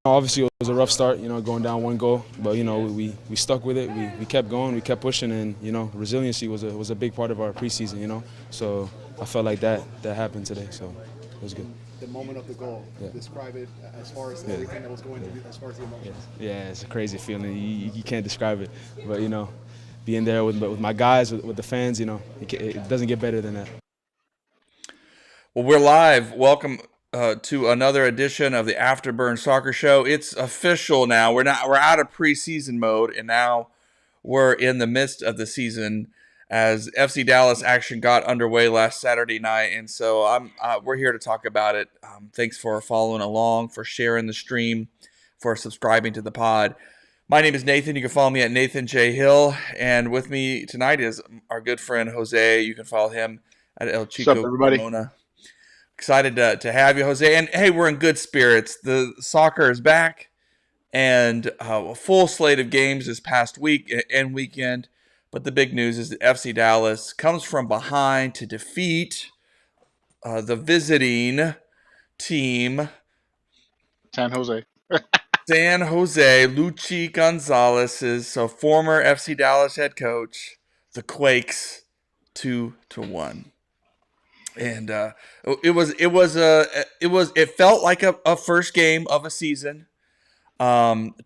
Obviously, it was a rough start, going down one goal, but we stuck with it. We kept going, we kept pushing, and resiliency was a big part of our preseason. So I felt like that happened today, so it was good. The moment of the goal, describe it as far as everything that was going through, as far as the emotions. Yeah, it's a crazy feeling. You can't describe it, but being there with my guys, with the fans, it doesn't get better than that. Well, we're live. Welcome to another edition of the Afterburn Soccer Show. It's official now. We're out of preseason mode, and now we're in the midst of the season as FC Dallas action got underway last Saturday night, and so we're here to talk about it. Thanks for following along, for sharing the stream, for subscribing to the pod. My name is Nathan. You can follow me at Nathan J. Hill, and with me tonight is our good friend Jose. You can follow him at El Chico. What's up, everybody? Cremona. Excited to have you, Jose. And hey, we're in good spirits. The soccer is back, and a full slate of games this past week and weekend. But the big news is that FC Dallas comes from behind to defeat the visiting team, San Jose. San Jose. Luchi Gonzalez is former FC Dallas head coach. The Quakes 2-1. And it felt like a first game of a season.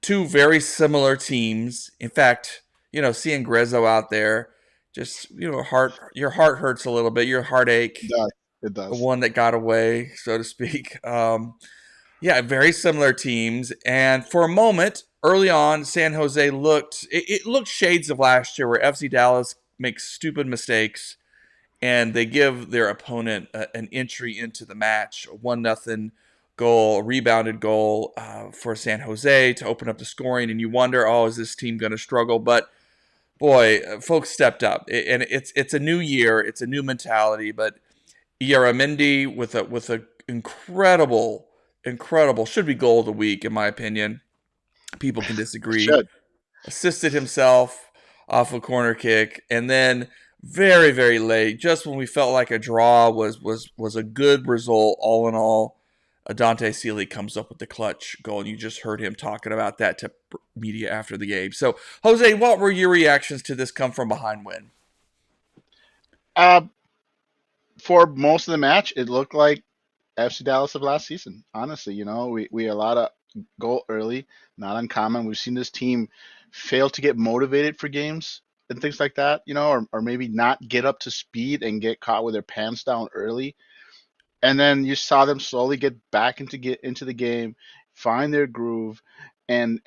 Two very similar teams. In fact, seeing Grezzo out there, just your heart hurts a little bit. Your heartache. It does. The one that got away, so to speak. Very similar teams. And for a moment early on, San Jose looked shades of last year, where FC Dallas makes stupid mistakes. And they give their opponent an entry into the match, a 1-0 goal, a rebounded goal for San Jose to open up the scoring. And you wonder, is this team going to struggle? But boy, folks stepped up. And it's a new year, it's a new mentality. But Yaramendi with a incredible should be goal of the week in my opinion. People can disagree. Assisted himself off a corner kick, and then very, very late, just when we felt like a draw was a good result, all in all, Dante Sealy comes up with the clutch goal, and you just heard him talking about that to media after the game. So, Jose, what were your reactions to this come-from-behind win? For most of the match, it looked like FC Dallas of last season. Honestly, we had a lot of goal early, not uncommon. We've seen this team fail to get motivated for games and things like that, or maybe not get up to speed and get caught with their pants down early. And then you saw them slowly get back into the game, find their groove, and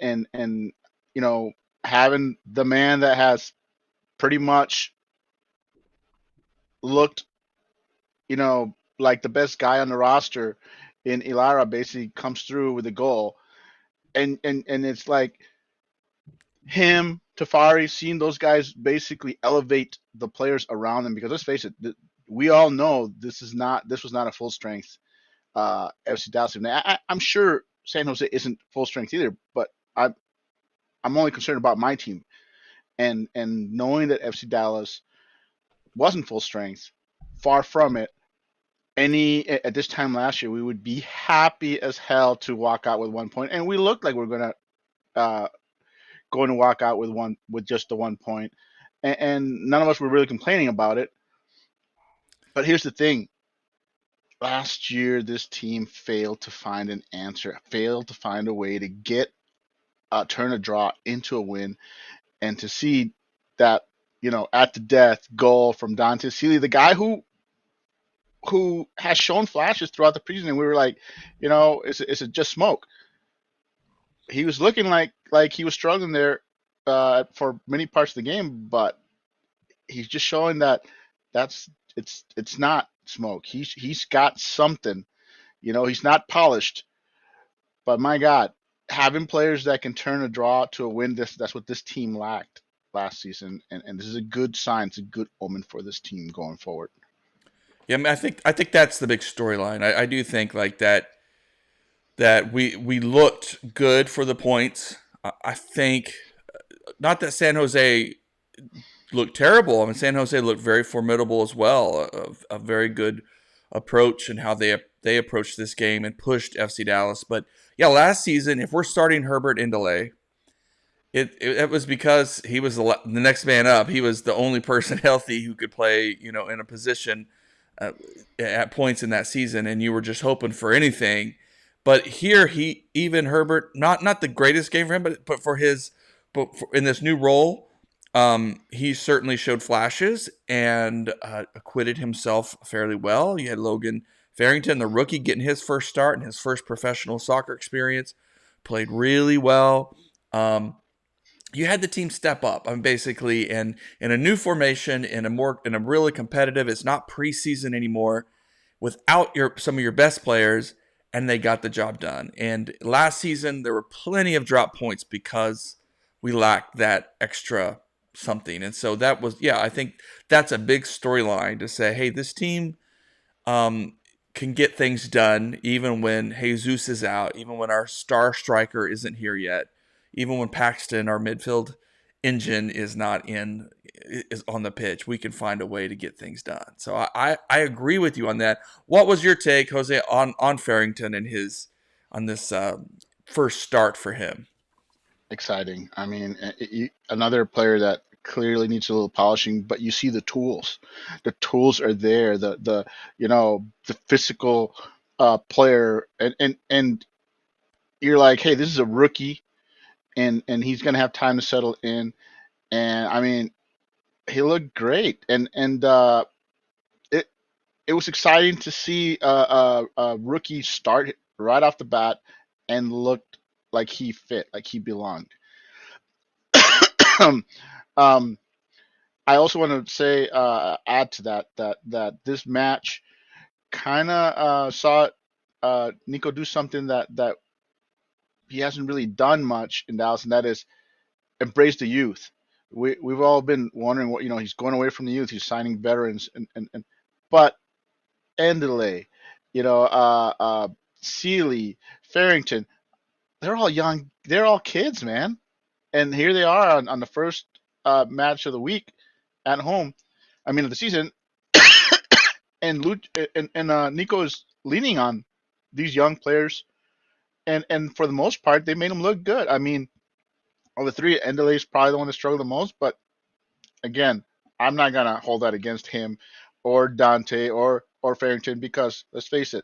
having the man that has pretty much looked, like the best guy on the roster in Ilara basically comes through with a goal. And it's like him, Tafari, seeing those guys basically elevate the players around them, because let's face it, we all know this was not a full strength FC Dallas. I'm sure San Jose isn't full strength either, but I'm only concerned about my team, and knowing that FC Dallas wasn't full strength, far from it. At this time last year, we would be happy as hell to walk out with 1 point, and we looked like we we're going to walk out with just the 1 point, and none of us were really complaining about it. But here's the thing: last year, this team failed to find an answer, failed to find a way to turn a draw into a win, and to see that at the death goal from Dante Sealy, the guy who has shown flashes throughout the preseason, and we were like, is it just smoke? He was looking like he was struggling there for many parts of the game, but he's just showing that it's not smoke. He's got something. He's not polished, but my God, having players that can turn a draw to a win, that's what this team lacked last season, and this is a good sign. It's a good omen for this team going forward. Yeah, I mean, I think that's the big storyline. I do think like that we looked good for the points. I think not that San Jose looked terrible. I mean, San Jose looked very formidable as well. A very good approach in how they they approached this game and pushed FC Dallas. But yeah, last season, if we're starting Herbert in delay, it was because he was the next man up. He was the only person healthy who could play, in a position at points in that season, and you were just hoping for anything. But here, Herbert, not the greatest game for him, but in this new role, he certainly showed flashes and acquitted himself fairly well. You had Logan Farrington, the rookie, getting his first start and his first professional soccer experience, played really well. You had the team step up. Basically in a new formation, in a really competitive. It's not preseason anymore, without some of your best players, and they got the job done. And last season there were plenty of drop points because we lacked that extra something. And so that was, I think that's a big storyline to say, hey, this team can get things done even when Jesus is out, even when our star striker isn't here yet, even when Paxton, our midfield engine, is on the pitch. We can find a way to get things done. So I agree with you on that. What was your take, Jose, on Farrington and on this first start for him? Exciting. I mean, another player that clearly needs a little polishing, but you see the tools. The tools are there. The physical player, and you're like, hey, this is a rookie, and he's gonna have time to settle in. And I mean, he looked great, and it was exciting to see a rookie start right off the bat and looked like he fit, like he belonged. um, I also want to say, add to that this match kind of saw Nico do something that he hasn't really done much in Dallas, and that is embrace the youth. We've all been wondering what he's going away from the youth. He's signing veterans, and but Endeley, Sealy, Farrington, they're all young. They're all kids, man. And here they are on the first match of the week at home. I mean, of the season, and Nico is leaning on these young players, and for the most part, they made them look good. I mean, of the three, Endeley is probably the one that struggled the most, but again, I'm not gonna hold that against him or Dante or Farrington, because let's face it,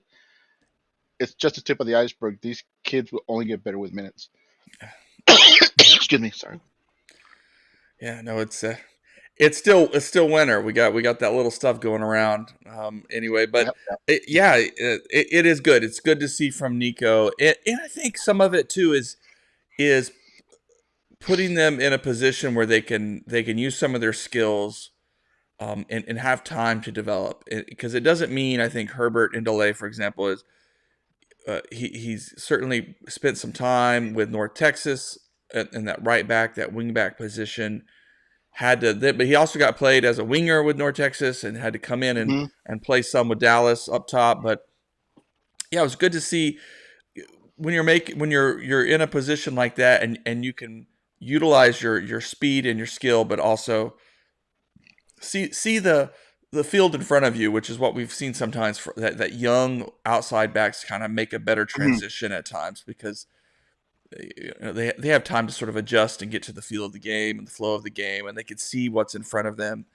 it's just the tip of the iceberg. These kids will only get better with minutes. Excuse me, sorry. Yeah, no, it's still winter. We got that little stuff going around. Anyway, but yep. It is good. It's good to see from Nico, and I think some of it too is putting them in a position where they can use some of their skills, and have time to develop. Because it doesn't mean, I think Herbert in delay, for example, is he's certainly spent some time with North Texas in that right back, that wing back position. But he also got played as a winger with North Texas and had to come in and play some with Dallas up top. But yeah, it was good to see when you're in a position like that, and you can utilize your speed and your skill, but also see the field in front of you, which is what we've seen sometimes for that young outside backs kind of make a better transition at times, because they have time to sort of adjust and get to the feel of the game and the flow of the game, and they can see what's in front of them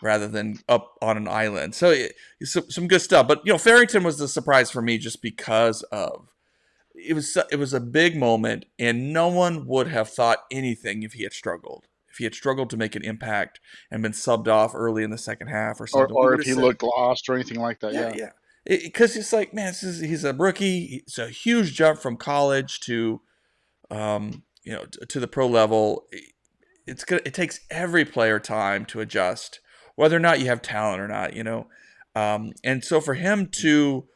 rather than up on an island. So some good stuff. But Farrington was the surprise for me, just because of it was a big moment, and no one would have thought anything if he had struggled. If he had struggled to make an impact and been subbed off early in the second half or something, or if he looked lost or anything like that. Yeah. Because it's like, man, he's a rookie. It's a huge jump from college to the pro level. It takes every player time to adjust, whether or not you have talent or not, and so for him to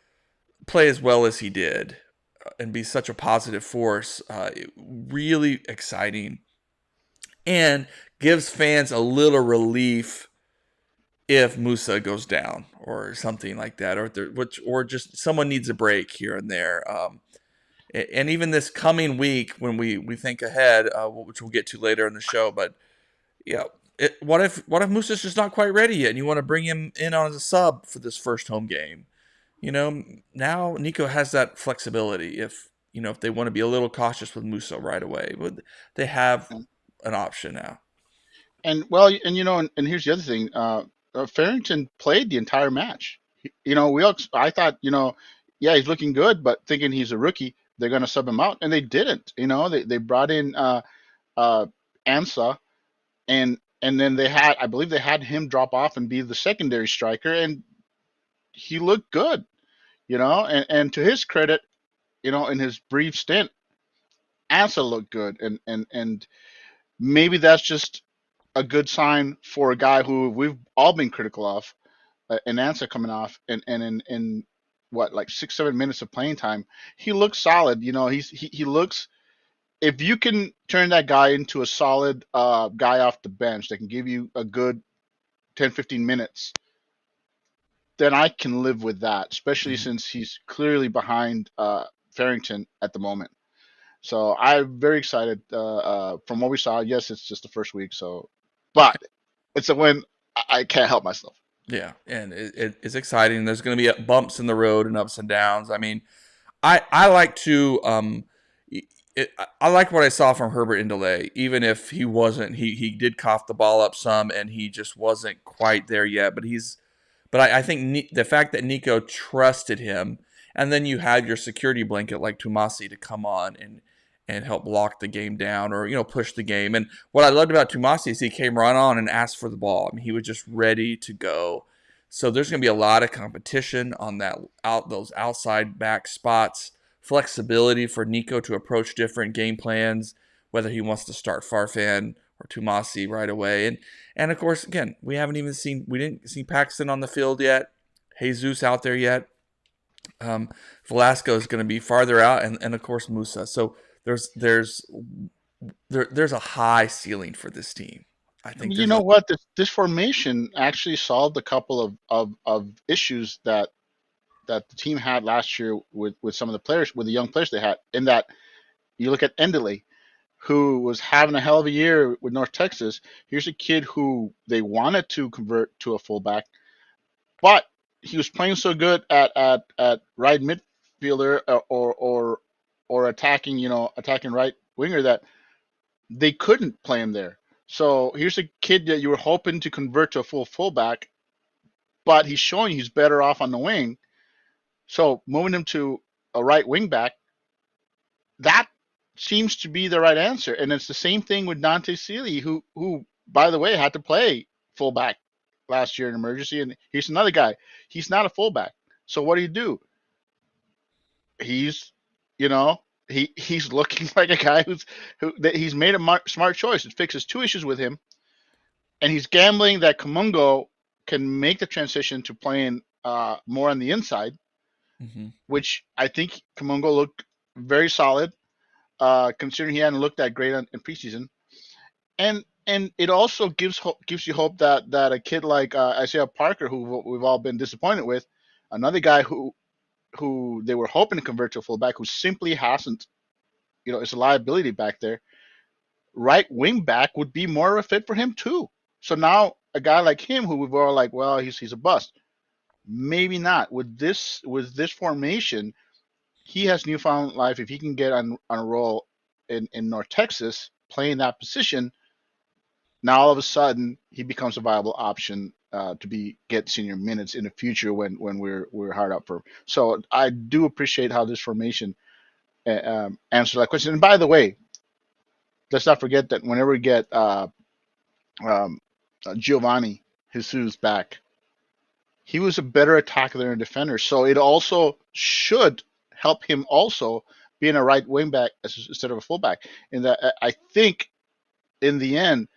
play as well as he did and be such a positive force, really exciting, and gives fans a little relief if Musa goes down or something like that, or just someone needs a break here and there. And even this coming week, when we think ahead, which we'll get to later in the show, but what if Musa's just not quite ready yet, and you want to bring him in on as a sub for this first home game? now Nico has that flexibility. If they want to be a little cautious with Musa right away, they have an option now. And well, and here's the other thing. Farrington played the entire match. I thought, yeah, he's looking good, but thinking he's a rookie, they're going to sub him out, and they didn't. They brought in uh, Ansa, and then I believe they had him drop off and be the secondary striker, and he looked good. And to his credit, in his brief stint, Ansa looked good, and maybe that's just a good sign for a guy who we've all been critical of, an answer coming off, and in what, like 6-7 minutes of playing time, he looks solid. He looks. If you can turn that guy into a solid guy off the bench that can give you a good 10-15 minutes, then I can live with that, especially Mhm. since he's clearly behind Farrington at the moment. So I'm very excited from what we saw. Yes, it's just the first week, but it's a win. I can't help myself. Yeah, and it's exciting. There's going to be bumps in the road and ups and downs. I mean, I like to I like what I saw from Herbert in delay, even if he wasn't. He did cough the ball up some, and he just wasn't quite there yet. But I think the fact that Nico trusted him, and then you have your security blanket like Tomasi to come on and help lock the game down, or push the game. And what I loved about Tomasi is he came right on and asked for the ball. I mean, he was just ready to go. So there's going to be a lot of competition on those outside back spots. Flexibility for Nico to approach different game plans, whether he wants to start Farfan or Tomasi right away. And of course, again, we didn't see Paxton on the field yet, Jesus out there yet. Velasco is going to be farther out, and of course Musa. So there's a high ceiling for this team. I I think mean, you there's know a what? This formation actually solved a couple of issues that the team had last year with some of the players, with the young players they had. In that, you look at Endeley, who was having a hell of a year with North Texas. Here's a kid who they wanted to convert to a fullback, but he was playing so good at right midfielder or attacking right winger that they couldn't play him there. So here's a kid that you were hoping to convert to a fullback, but he's showing he's better off on the wing. So moving him to a right wing back, that seems to be the right answer. And it's the same thing with Dante Sealy, who by the way had to play fullback last year in emergency, and he's another guy. He's not a fullback. So what do? He's you know he's looking like a guy he's made a smart choice. It fixes two issues with him, and he's gambling that Kamungo can make the transition to playing more on the inside, Mhm. which I think Kamungo looked very solid, considering he hadn't looked that great in preseason. And it also gives you hope that a kid like Isaiah Parker, who we've all been disappointed with, another guy who they were hoping to convert to a fullback, who simply hasn't, it's a liability back there. Right wing back would be more of a fit for him too. So now a guy like him, who we've all like, well, he's a bust. Maybe not with this formation. He has newfound life if he can get on a roll in North Texas playing that position. Now all of a sudden he becomes a viable option to get senior minutes in the future when we're hard up for him. So I do appreciate how this formation answers that question. And by the way, let's not forget that whenever we get um, Giovanni Jesus back, he was a better attacker than a defender. So it also should help him also being a right wing back instead of a fullback. In that, I think in the end,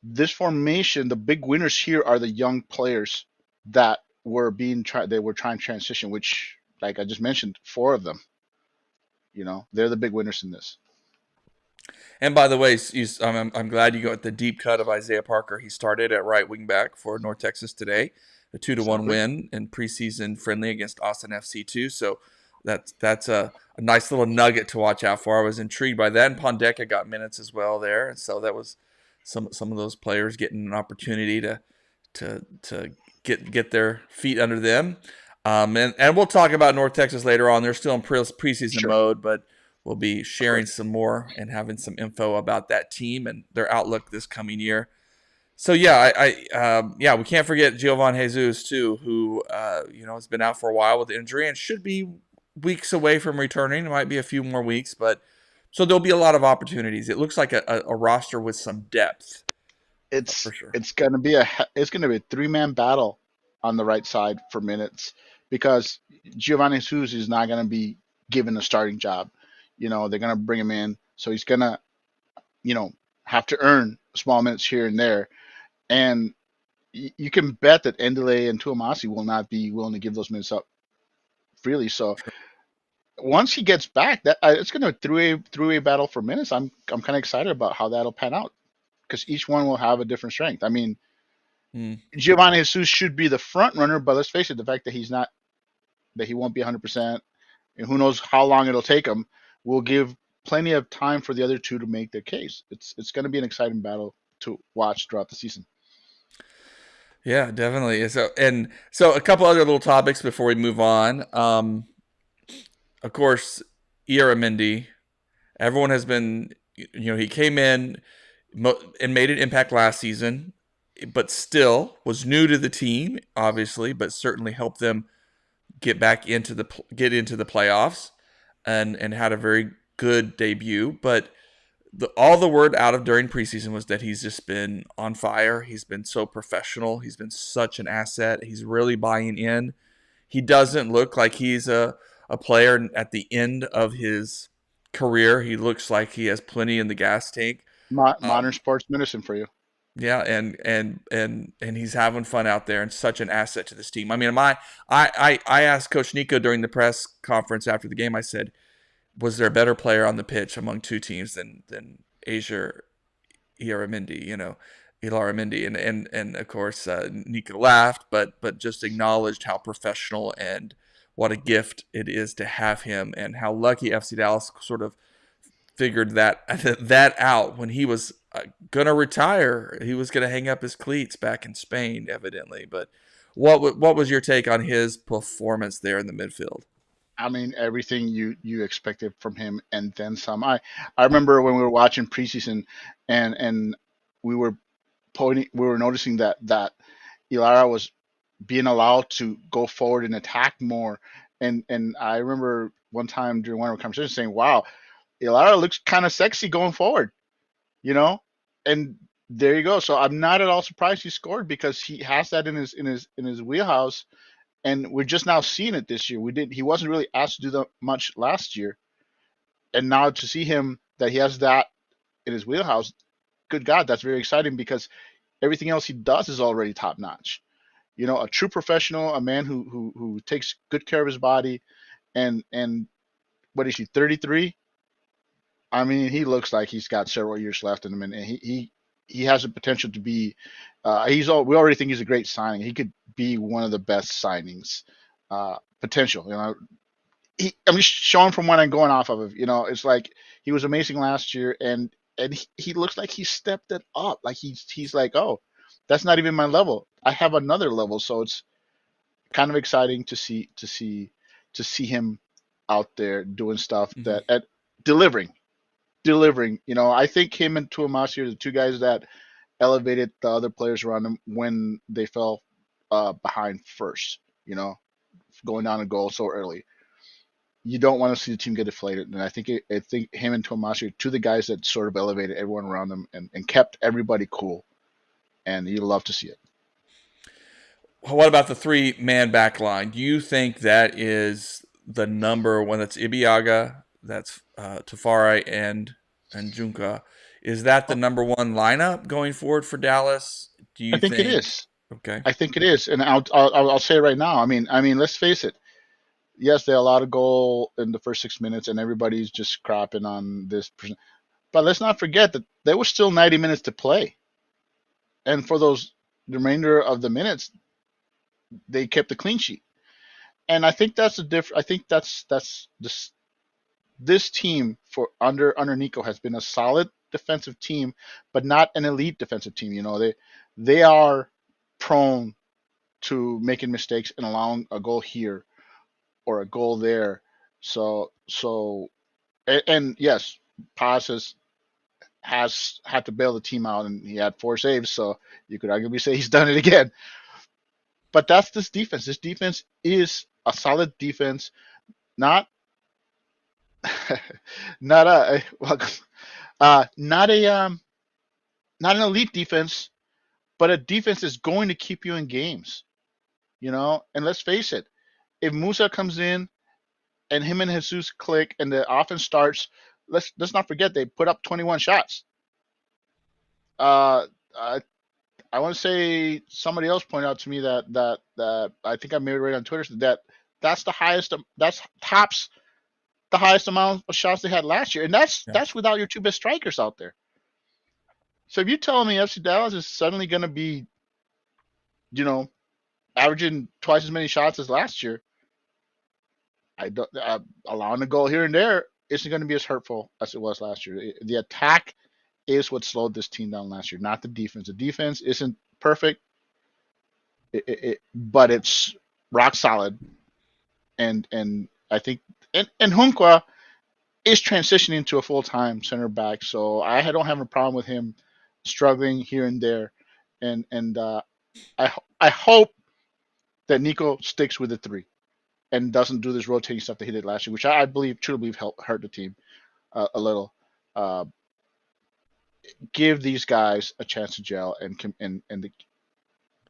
this formation, the big winners here are the young players that they were trying to transition, which, like I just mentioned, four of them. They're the big winners in this. And by the way, I'm glad you got the deep cut of Isaiah Parker. He started at right wing back for North Texas today, a 2-1 Exactly. win in preseason friendly against Austin FC2. So that's a nice little nugget to watch out for. I was intrigued by that. And Pondeka got minutes as well there, and so that was some of those players getting an opportunity to get their feet under them. And we'll talk about North Texas later on. They're still in preseason Sure, mode, but we'll be of sharing course. some more and having some info about that team and their outlook this coming year. So yeah, yeah, we can't forget Giovan Jesus too, who has been out for a while with injury and should be weeks away from returning. It might be a few more weeks, but so there'll be a lot of opportunities. It looks like a roster with some depth It's for sure. it's gonna be a 3-man battle on the right side for minutes because Giovanni Jesus is not gonna be given a starting job. They're gonna bring him in, so he's gonna you know have to earn small minutes here and there, and you can bet that Endele and Tuamasi will not be willing to give those minutes up freely. So once he gets back, that it's gonna be a three-way battle for minutes. I'm kind of excited about how that'll pan out because each one will have a different strength. I mean, Mm. Giovanni Jesus should be the front runner, but let's face it, the fact that he won't be 100%, and who knows how long it'll take him, will give plenty of time for the other two to make their case. It's going to be an exciting battle to watch throughout the season. Yeah, definitely. So a couple other little topics before we move on. Of course, Ieramendi. Everyone has been, he came in and made an impact last season, but still was new to the team, obviously, but certainly helped them get into the playoffs and had a very good debut. But all the word out of during preseason was that he's just been on fire. He's been so professional. He's been such an asset. He's really buying in. He doesn't look like he's a player at the end of his career. He looks like he has plenty in the gas tank. Modern sports medicine for you. Yeah, and he's having fun out there and such an asset to this team. I mean, I asked Coach Nico during the press conference after the game. I said, was there a better player on the pitch among two teams than Asia Ieramendi, Ilaramendi, and of course Nico laughed, but just acknowledged how professional and what a gift it is to have him, and how lucky FC Dallas sort of figured that out when he was gonna retire. He was gonna hang up his cleats back in Spain, evidently. But what was your take on his performance there in the midfield? I mean, everything you expected from him and then some. I remember when we were watching preseason, and we were we were noticing that Ilara was being allowed to go forward and attack more. And I remember one time during one of our conversations saying, "Wow, Ilara looks kind of sexy going forward," you know. And there you go. So I'm not at all surprised he scored because he has that in his wheelhouse, and we're just now seeing it this year. He wasn't really asked to do that much last year, and now to see him that he has that in his wheelhouse, good God, that's very exciting because everything else he does is already top notch. A true professional, a man who takes good care of his body, and what is he, 33? I mean, he looks like he's got several years left in him, and he has the potential to be. We already think he's a great signing. He could be one of the best signings, potential. I'm just showing from what I'm going off of. It's like he was amazing last year, and he looks like he stepped it up. Like he's like, oh, that's not even my level. I have another level, so it's kind of exciting to see him out there doing stuff Mm-hmm. that at delivering. I think him and Tuamasi are the two guys that elevated the other players around him when they fell behind first. Going down a goal so early. You don't want to see the team get deflated, and I think him and Tuamasi are two of the guys that sort of elevated everyone around them and kept everybody cool, and you love to see it. What about the 3-man back line? Do you think that is the number one? That's Ibiaga, that's Tafari, and Junka. Is that the number one lineup going forward for Dallas? Do I you think it think? is. Okay. I think it is, and I'll say it right now. I mean, let's face it. Yes, they allowed a goal in the first 6 minutes, and everybody's just crapping on this person. But let's not forget that there was still 90 minutes to play, and for the remainder of the minutes, they kept a clean sheet. And I think that's a I think that's this team for under Nico has been a solid defensive team, but not an elite defensive team. They are prone to making mistakes and allowing a goal here or a goal there. And yes, Paz has had to bail the team out, and he had 4 saves. So you could arguably say he's done it again. But that's this defense. This defense is a solid defense, not not a not a not an elite defense, but a defense that's going to keep you in games. And let's face it, if Musa comes in and him and Jesus click and the offense starts, let's not forget they put up 21 shots. Uh, I, I want to say somebody else pointed out to me that I think I made it right on Twitter that that's the highest, that's tops the highest amount of shots they had last year, and Yeah. that's without your two best strikers out there. So if you're telling me FC Dallas is suddenly going to be, you know, averaging twice as many shots as last year, I don't allowing a goal here and there isn't going to be as hurtful as it was last year. The attack is what slowed this team down last year, not the defense. The defense isn't perfect, but it's rock solid, and I think and Hunqua is transitioning to a full time center back, so I don't have a problem with him struggling here and there, and I hope that Nico sticks with the three and doesn't do this rotating stuff that he did last year, which I truly believe hurt the team a little. Uh, give these guys a chance to gel, and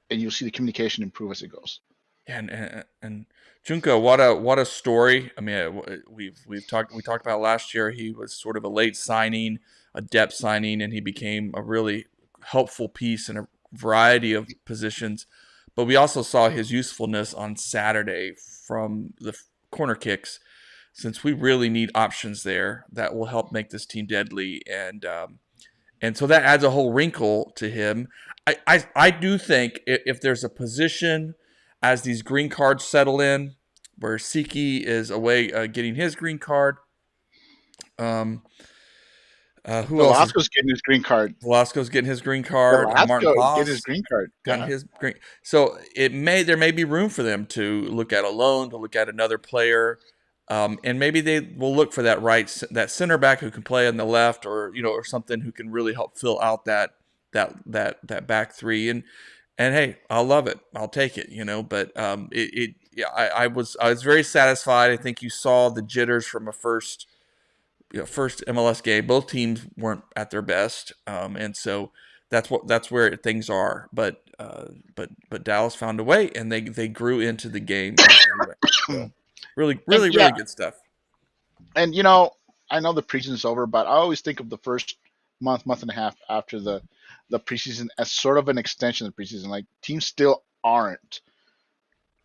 you'll see the communication improve as it goes. And Junko, what a story. I mean, we talked about last year. He was sort of a late signing, a depth signing, and he became a really helpful piece in a variety of positions. But we also saw his usefulness on Saturday from the corner kicks, since we really need options there that will help make this team deadly. And so that adds a whole wrinkle to him. I do think if there's a position as these green cards settle in, where Siki is away getting his green card, who else is? Velasco's getting his green card. Velasco's getting his green card. Martin Velasco getting his Paz green card. got Yeah. his green. So there may be room for them to look at a loan, to look at another player. And maybe they will look for that center back who can play on the left, or something who can really help fill out that back three. And hey, I'll love it. I'll take it. But I was very satisfied. I think you saw the jitters from a first MLS game. Both teams weren't at their best, and so that's where things are. But Dallas found a way, and they grew into the game. So, really good stuff. And I know the preseason's over, but I always think of the first month and a half after the preseason as sort of an extension of the preseason. Like, teams still aren't,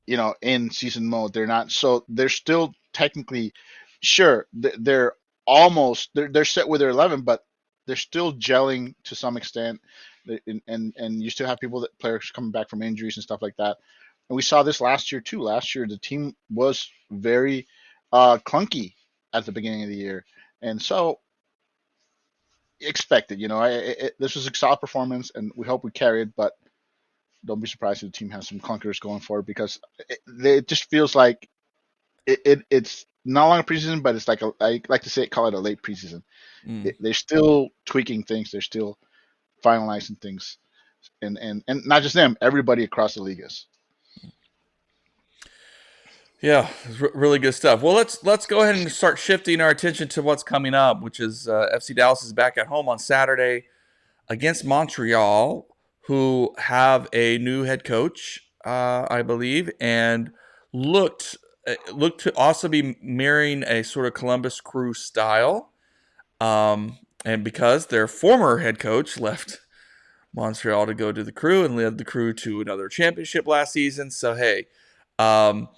in season mode. They're not, so they're still technically, sure, they're they're set with their 11, but they're still gelling to some extent. And you still have players coming back from injuries and stuff like that. And we saw this last year too. Last year, the team was very clunky at the beginning of the year, and so expected. This was a solid performance, and we hope we carry it. But don't be surprised if the team has some clunkers going forward, because it just feels like it's no longer preseason, but it's like I like to call it a late preseason. They're still tweaking things. They're still finalizing things, and not just them. Everybody across the league is. Yeah, really good stuff. Well, let's go ahead and start shifting our attention to what's coming up, which is FC Dallas is back at home on Saturday against Montreal, who have a new head coach, I believe, and looked to also be mirroring a sort of Columbus Crew style. And because their former head coach left Montreal to go to the Crew and led the Crew to another championship last season, so hey. Why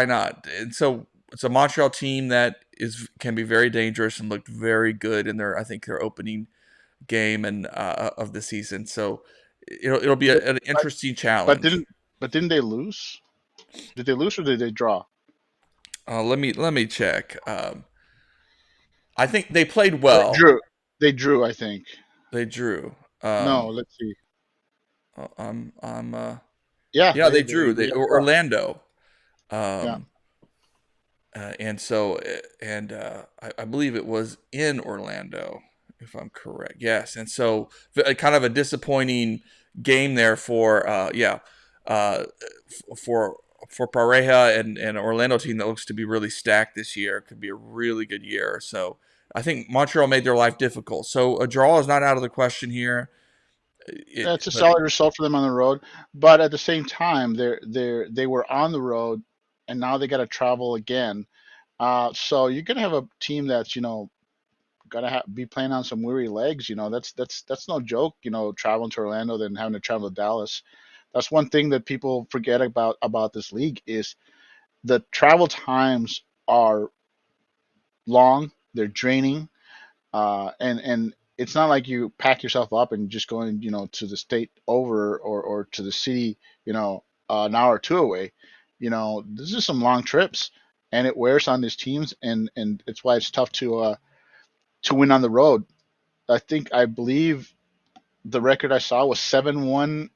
not? And so it's a Montreal team that can be very dangerous and looked very good in their opening game and of the season. So it'll be an interesting challenge. But didn't they lose? Did they lose or did they draw? Let me check. I think they played well. They drew. I think they drew. no, let's see. I'm Yeah, yeah, they they drew. they They got a draw. Orlando. Yeah. Um, and so I believe it was in Orlando, if I'm correct. Yes, and so kind of a disappointing game there for uh, for Pareja and an Orlando team that looks to be really stacked this year. It could be a really good year. So I think Montreal made their life difficult. So a draw is not out of the question here. It's a But solid result for them on the road, but at the same time, they were on the road, and now they got to travel again. So you're gonna have a team that's be playing on some weary legs. That's no joke. Traveling to Orlando, then having to travel to Dallas. That's one thing that people forget about this league is the travel times are long. They're draining, and it's not like you pack yourself up and just going to the state over or to the city an hour or two away. This is some long trips, and it wears on these teams, and it's why it's tough to win on the road. I believe the record I saw was 7-1-4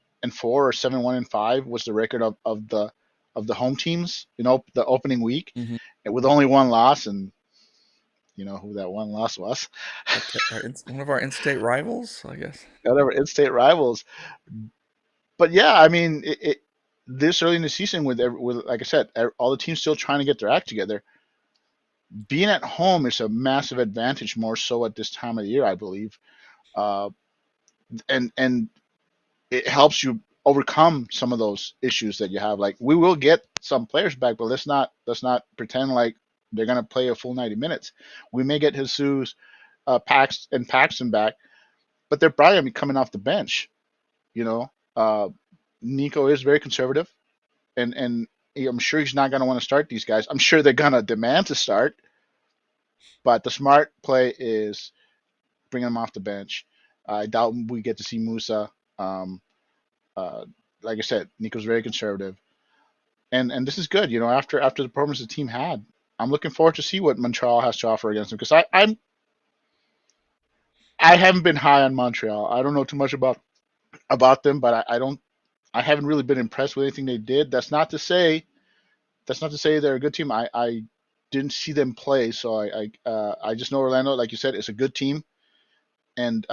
or 7-1-5 was the record of the home teams. The opening week, mhm. and with only one loss, and you know who that one loss was. One of our in-state rivals, I guess. Whatever in-state rivals. But yeah, I mean, this early in the season with like I said, all the teams still trying to get their act together. Being at home is a massive advantage, more so at this time of the year, I believe. Uh, and it helps you overcome some of those issues that you have. Like we will get some players back, but let's not pretend like they're gonna play a full 90 minutes. We may get Jesus, Paxton back, but they're probably gonna be coming off the bench. You know, uh, Nico is very conservative, and I'm sure he's not gonna want to start these guys. I'm sure they're gonna demand to start, but the smart play is bringing them off the bench. I doubt we get to see Musa. Um, uh, like I said, Nico's very conservative, and this is good. After the performance the team had, I'm looking forward to see what Montreal has to offer against them because I haven't been high on Montreal. I don't know too much about them, but I haven't really been impressed with anything they did. That's not to say they're a good team. I didn't see them play, so I just know Orlando, like you said, is a good team, and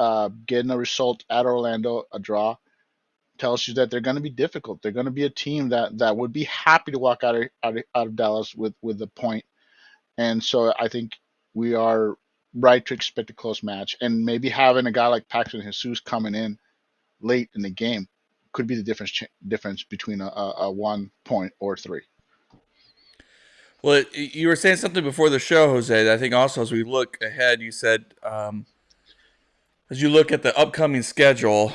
getting a result at Orlando, a draw, tells you that they're going to be difficult. They're going to be a team that would be happy to walk out of Dallas with a point, and so I think we are right to expect a close match, and maybe having a guy like Paxton Jesus coming in late in the game could be the difference between a 1 point or three. Well, you were saying something before the show, Jose. That I think also as we look ahead, you said as you look at the upcoming schedule.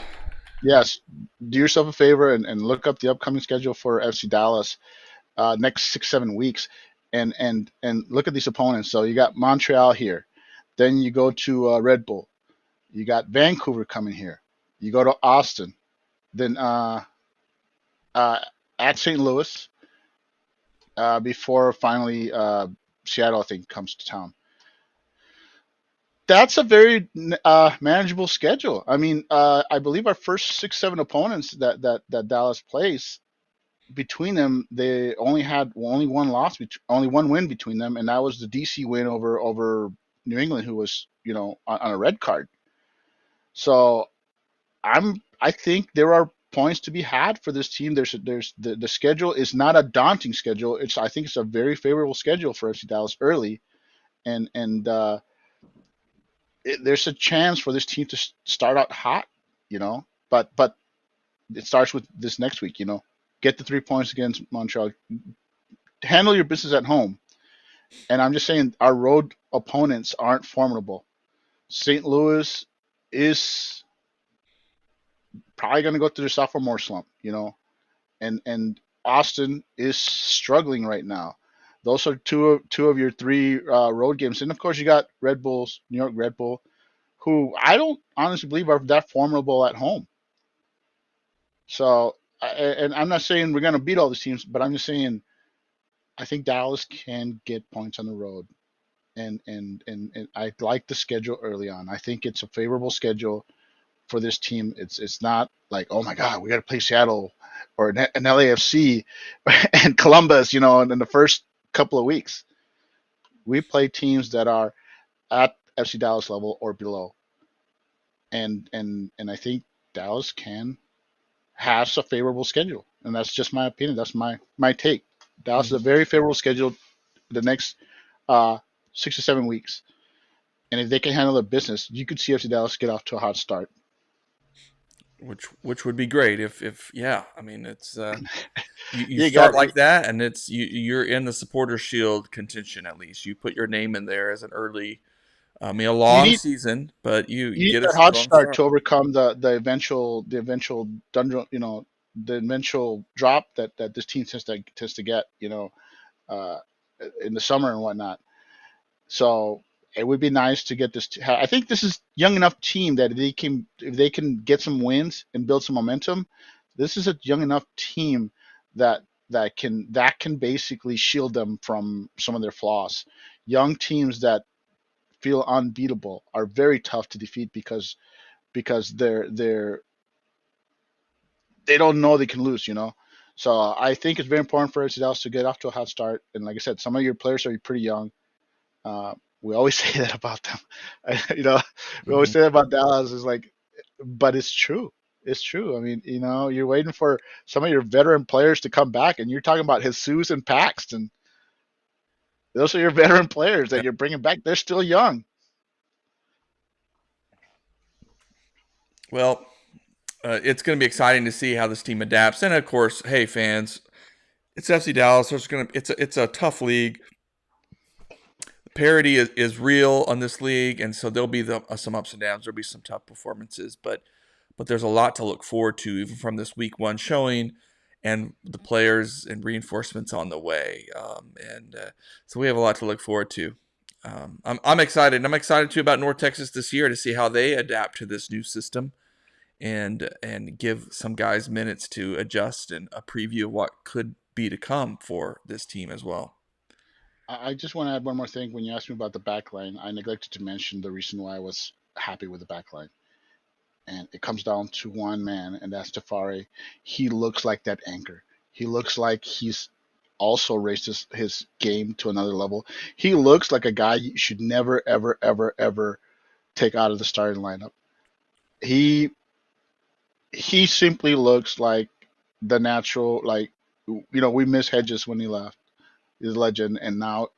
Yes, do yourself a favor and look up the upcoming schedule for FC Dallas next 6-7 weeks, and look at these opponents. So you got Montreal here, then you go to Red Bull, you got Vancouver coming here, you go to Austin, then uh, at St. Louis before finally Seattle I think comes to town. That's a very manageable schedule. I mean, I believe our first 6-7 opponents that Dallas plays between them, they only had only one loss, only one win between them, and that was the DC win over New England, who was on a red card. So I think there are points to be had for this team. There's the schedule is not a daunting schedule. I think it's a very favorable schedule for FC Dallas early, and there's a chance for this team to start out hot, but it starts with this next week. Get the 3 points against Montreal, handle your business at home. And I'm just saying our road opponents aren't formidable. St. Louis is probably going to go through the sophomore slump, and Austin is struggling right now. Those are two of your three road games, and of course you got New York Red Bull, who I don't honestly believe are that formidable at home. So, and I'm not saying we're going to beat all these teams, but I'm just saying I think Dallas can get points on the road, and I like the schedule early on. I think it's a favorable schedule for this team. It's not like, oh my God, we got to play Seattle or an LAFC and Columbus, you know, in the first couple of weeks. We play teams that are at FC Dallas level or below, and I think Dallas can has a favorable schedule, and that's just my opinion. That's my take. Dallas is a Mhm. very favorable schedule the next uh, 6 to 7 weeks, and if they can handle their business, you could see FC Dallas get off to a hot start. Which would be great if yeah. I mean, it's you You got start like that, and you're in the supporter shield contention at least. You put your name in there as an early. I mean, a you long need season, but you you need get a that hot strong start start. to overcome the eventual dungeon, you know, the eventual drop that this team tends to get, you know, uh, in the summer and whatnot. So it would be nice to get this. I think this is young enough team that if they can get some wins and build some momentum, this is a young enough team that that can basically shield them from some of their flaws. Young teams that feel unbeatable are very tough to defeat because they don't know they can lose, you know. So I think it's very important for FC Dallas to get off to a hot start. And like I said, some of your players are pretty young. Uh, we always say that about them. You know, we always Hmm. say that about Dallas. Is like, but it's true. It's true. I mean, you know, you're waiting for some of your veteran players to come back, and you're talking about Jesus and Paxton. Those are your veteran players that you're bringing back. They're still young. Well, it's going to be exciting to see how this team adapts, and of course, hey fans, it's FC Dallas. It's a tough league. Parity is real on this league, and so there'll be some ups and downs. There'll be some tough performances, but there's a lot to look forward to even from this week one showing, and the players and reinforcements on the way. And so we have a lot to look forward to. I'm excited. I'm excited too about North Texas this year to see how they adapt to this new system and give some guys minutes to adjust and a preview of what could be to come for this team as well. I just want to add one more thing. When you asked me about the back line, I neglected to mention the reason why I was happy with the back line. And it comes down to one man, and that's Tafari. He looks like that anchor. He looks like he's also raised his game to another level. He looks like a guy you should never, ever, ever, ever take out of the starting lineup. He he simply looks like the natural, like, you know, we miss Hedges when he left. He's a legend, and now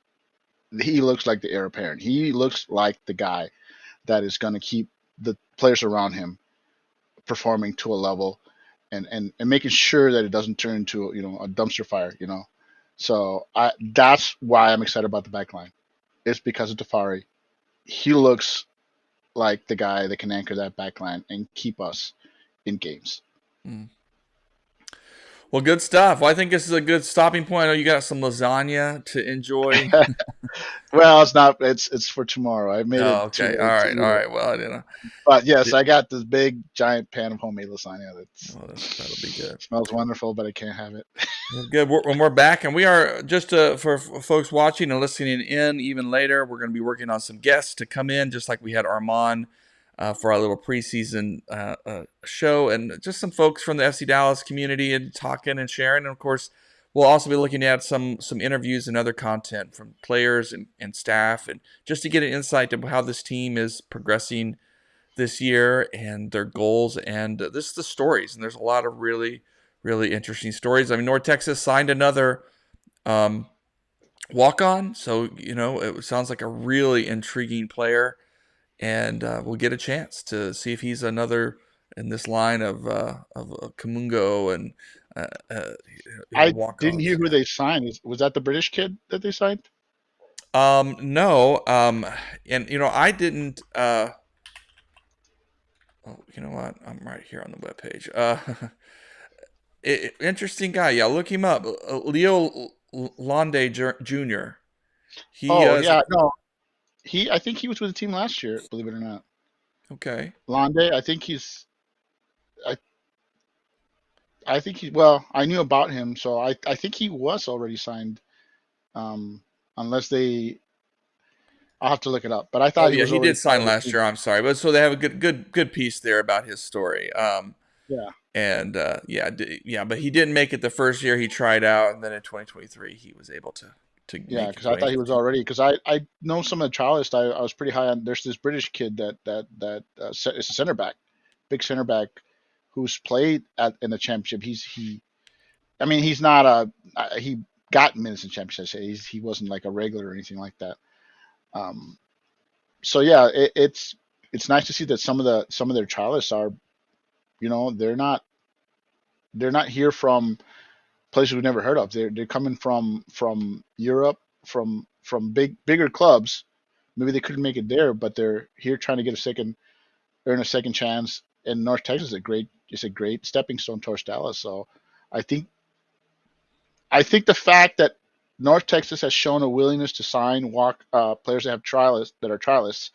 he looks like the heir apparent. He looks like the guy that is going to keep the players around him performing to a level and making sure that it doesn't turn into, you know, a dumpster fire, you know. So that's why I'm excited about the back line. It's because of Tafari. He looks like the guy that can anchor that back line and keep us in games. Mm. Well, good stuff. Well, I think this is a good stopping point. I know you got some lasagna to enjoy. Well, it's not. It's for tomorrow. I made it Oh, too okay. All late to right. eat All it. right. Well, I didn't. But yes, It, I got this big giant pan of homemade lasagna that that'll be good. smells wonderful, but I can't have it. Well, good. When we're back, and we are just for folks watching and listening in even later, we're going to be working on some guests to come in, just like we had Armand for our little preseason show, and just some folks from the FC Dallas community and talking and sharing. And of course, we'll also be looking at some interviews and other content from players and staff, and just to get an insight to how this team is progressing this year and their goals and this is the stories. And there's a lot of really interesting stories. I mean, North Texas signed another walk on, so you know it sounds like a really intriguing player, and we'll get a chance to see if he's another in this line of Kamungo and I didn't walk-ons. hear who they signed. Was that the British kid that they signed? No, and you know I didn't. Oh, you know what? I'm right here on the webpage. Interesting guy. Yeah, look him up. Leo Londe Jr. He Oh is yeah, no. I think he was with the team last year. Believe it or not, okay. Londe. I I think he. Well, I knew about him, so I think he was already signed. Um, unless they, I'll have to look it up. But I Oh thought he yeah, was he already did part sign of the last team. year. I'm sorry, but so they have a good piece there about his story. Yeah. And but he didn't make it the first year he tried out, and then in 2023 he was able to Yeah, make because it. I thought he was already. Because I know some of the trialists. I was pretty high on. There's this British kid is a center back, big center back, who's played in the championship. I mean, he's not he got minutes in championship. He wasn't like a regular or anything like that. Um, so yeah, it's nice to see that some of their trialists are, they're not here from places we've never heard of. They're coming from Europe, from bigger clubs. Maybe they couldn't make it there, but they're here trying to earn a second chance. And North Texas is a great stepping stone towards Dallas. So I think the fact that North Texas has shown a willingness to sign players that are trialists,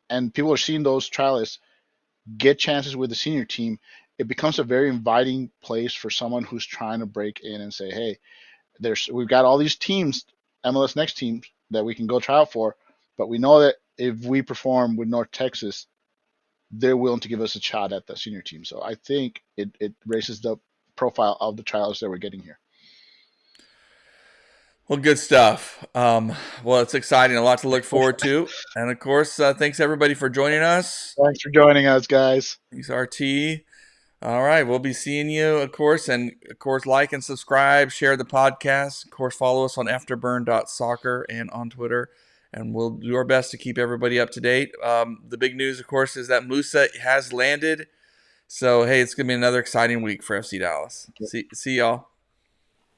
and people are seeing those trialists get chances with the senior team, it becomes a very inviting place for someone who's trying to break in and say, hey, we've got all these teams, MLS Next teams that we can go try out for, but we know that if we perform with North Texas, they're willing to give us a shot at the senior team. So I think it raises the profile of the trials that we're getting here. Well, good stuff. Well, it's exciting, a lot to look forward to, and of course, thanks everybody for joining us. Thanks for joining us, guys. Thanks, RT. All right, we'll be seeing you, of course, and of course, like and subscribe, share the podcast. Of course, follow us on afterburn.soccer and on Twitter, and we'll do our best to keep everybody up to date. The big news, of course, is that Musa has landed. So, hey, it's going to be another exciting week for FC Dallas. See y'all.